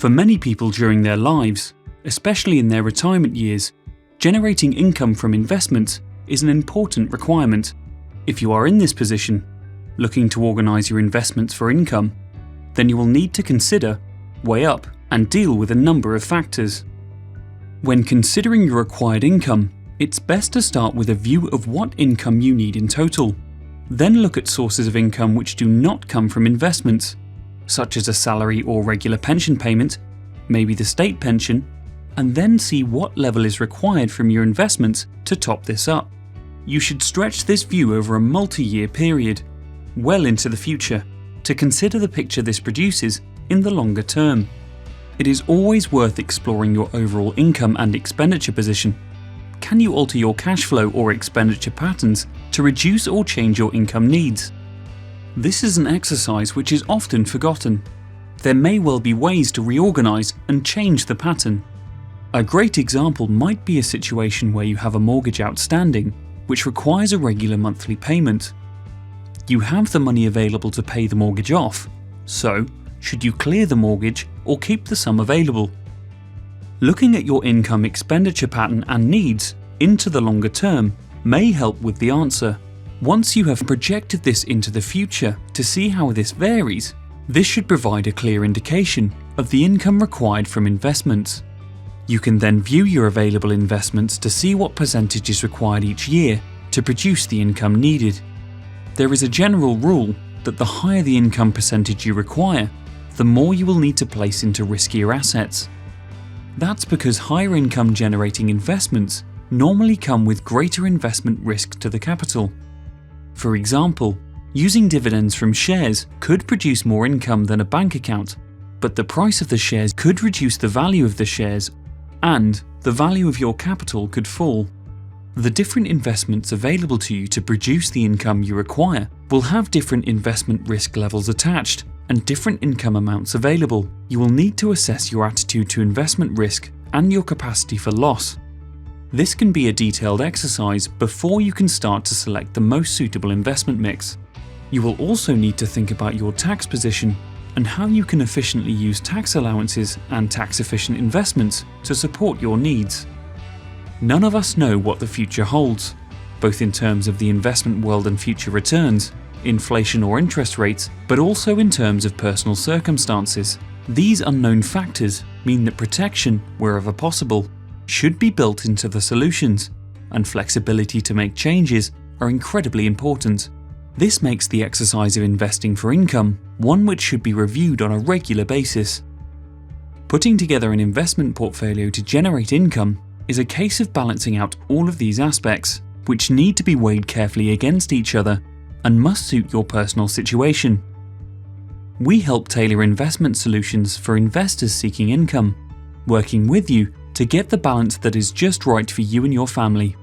For many people during their lives, especially in their retirement years, generating income from investments is an important requirement. If you are in this position, looking to organise your investments for income, then you will need to consider, weigh up, and deal with a number of factors. When considering your required income, it's best to start with a view of what income you need in total. Then look at sources of income which do not come from investments, such as a salary or regular pension payment, maybe the state pension, and then see what level is required from your investments to top this up. You should stretch this view over a multi-year period, well into the future, to consider the picture this produces in the longer term. It is always worth exploring your overall income and expenditure position. Can you alter your cash flow or expenditure patterns to reduce or change your income needs? This is an exercise which is often forgotten. There may well be ways to reorganize and change the pattern. A great example might be a situation where you have a mortgage outstanding, which requires a regular monthly payment. You have the money available to pay the mortgage off, so should you clear the mortgage or keep the sum available? Looking at your income expenditure pattern and needs into the longer term may help with the answer. Once you have projected this into the future to see how this varies, this should provide a clear indication of the income required from investments. You can then view your available investments to see what percentage is required each year to produce the income needed. There is a general rule that the higher the income percentage you require, the more you will need to place into riskier assets. That's because higher income generating investments normally come with greater investment risk to the capital. For example, using dividends from shares could produce more income than a bank account, but the price of the shares could reduce the value of the shares and the value of your capital could fall. The different investments available to you to produce the income you require will have different investment risk levels attached and different income amounts available. You will need to assess your attitude to investment risk and your capacity for loss. This can be a detailed exercise before you can start to select the most suitable investment mix. You will also need to think about your tax position and how you can efficiently use tax allowances and tax-efficient investments to support your needs. None of us know what the future holds, both in terms of the investment world and future returns, inflation or interest rates, but also in terms of personal circumstances. These unknown factors mean that protection, wherever possible, should be built into the solutions, and flexibility to make changes are incredibly important. This makes the exercise of investing for income one which should be reviewed on a regular basis. Putting together an investment portfolio to generate income is a case of balancing out all of these aspects, which need to be weighed carefully against each other and must suit your personal situation. We help tailor investment solutions for investors seeking income, working with you to get the balance that is just right for you and your family.